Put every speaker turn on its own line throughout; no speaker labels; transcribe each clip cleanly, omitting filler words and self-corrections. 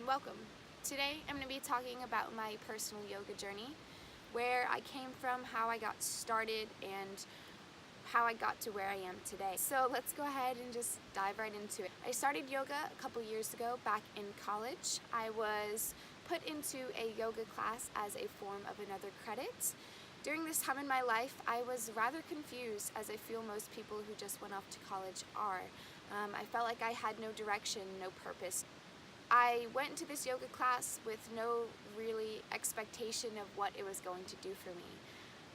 welcome. Today I'm going to be talking about my personal yoga journey, where I came from, how I got started, and how I got to where I am today. So let's go ahead and just dive right into it. I started yoga a couple years ago back in college. I was put into a yoga class as a form of another credit. During this time in my life, I was rather confused, as I feel most people who just went off to college are. I felt like I had no direction, no purpose. I went into this yoga class with no really expectation of what it was going to do for me.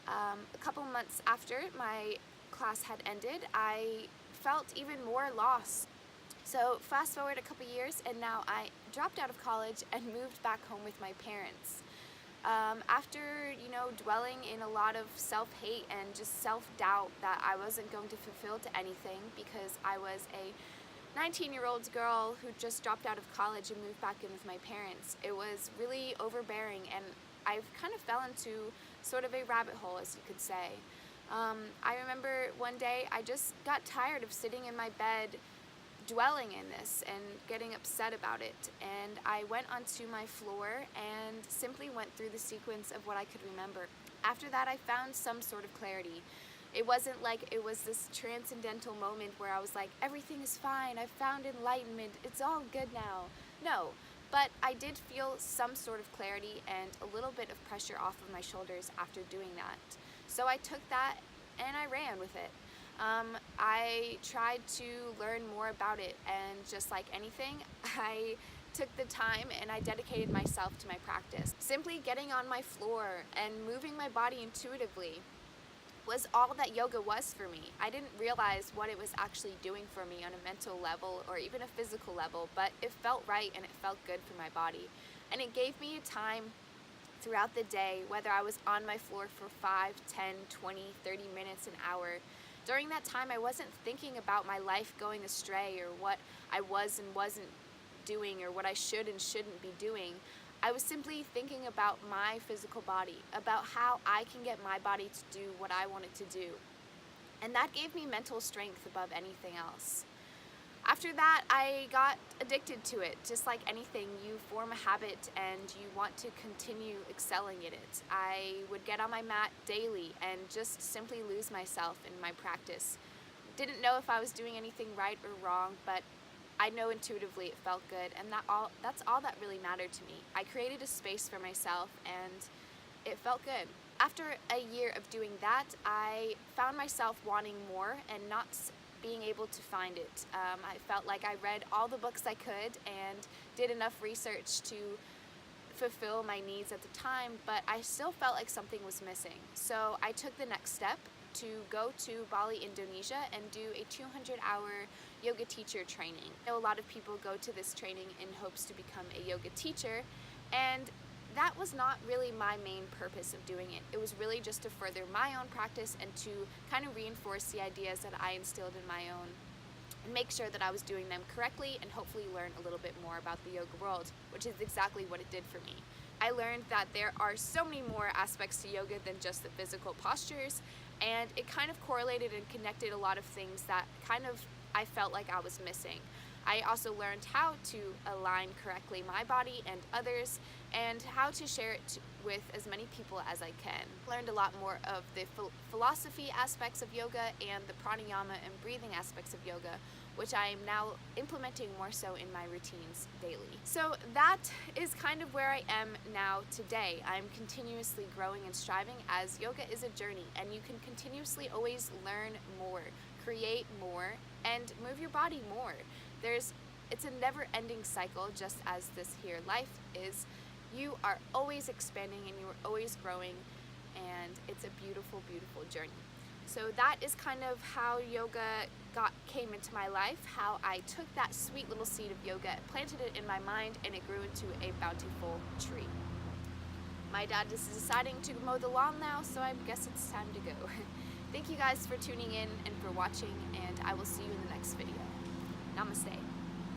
A couple months after my class had ended, I felt even more lost. So fast forward a couple years, and now I dropped out of college and moved back home with my parents. After, dwelling in a lot of self-hate and just self-doubt that I wasn't going to fulfill to anything because I was a 19-year-old girl who just dropped out of college and moved back in with my parents, it was really overbearing, and I kind of fell into sort of a rabbit hole, as you could say. I remember one day I just got tired of sitting in my bed dwelling in this and getting upset about it, and I went onto my floor and simply went through the sequence of what I could remember. After that, I found some sort of clarity. It wasn't like it was this transcendental moment where I was like, everything is fine, I've found enlightenment, it's all good now. No, but I did feel some sort of clarity and a little bit of pressure off of my shoulders after doing that. So I took that and I ran with it. I tried to learn more about it, and just like anything, I took the time and I dedicated myself to my practice. Simply getting on my floor and moving my body intuitively was all that yoga was for me. I didn't realize what it was actually doing for me on a mental level or even a physical level, but it felt right and it felt good for my body. And it gave me a time throughout the day, whether I was on my floor for 5, 10, 20, 30 minutes, an hour. During that time, I wasn't thinking about my life going astray or what I was and wasn't doing or what I should and shouldn't be doing. I was simply thinking about my physical body, about how I can get my body to do what I want it to do. And that gave me mental strength above anything else. After that, I got addicted to it. Just like anything, you form a habit and you want to continue excelling in it. I would get on my mat daily and just simply lose myself in my practice. Didn't know if I was doing anything right or wrong, but I know intuitively it felt good, and that's all that really mattered to me. I created a space for myself and it felt good. After a year of doing that, I found myself wanting more and not being able to find it. I felt like I read all the books I could and did enough research to fulfill my needs at the time, but I still felt like something was missing. So I took the next step to go to Bali, Indonesia and do a 200-hour yoga teacher training. I know a lot of people go to this training in hopes to become a yoga teacher, and that was not really my main purpose of doing it. It was really just to further my own practice and to kind of reinforce the ideas that I instilled in my own and make sure that I was doing them correctly and hopefully learn a little bit more about the yoga world, which is exactly what it did for me. I learned that there are so many more aspects to yoga than just the physical postures, and it kind of correlated and connected a lot of things that I felt like I was missing. I also learned how to align correctly my body and others, and how to share it with as many people as I can. Learned a lot more of the philosophy aspects of yoga and the pranayama and breathing aspects of yoga, which I am now implementing more so in my routines daily. So that is kind of where I am now today. I'm continuously growing and striving, as yoga is a journey and you can continuously always learn more, create more, and move your body more. It's a never-ending cycle, just as this here life is. You are always expanding and you are always growing, and it's a beautiful, beautiful journey. So that is kind of how yoga came into my life, how I took that sweet little seed of yoga, planted it in my mind, and it grew into a bountiful tree. My dad is deciding to mow the lawn now, so I guess it's time to go. Thank you guys for tuning in and for watching, and I will see you in the next video. Namaste.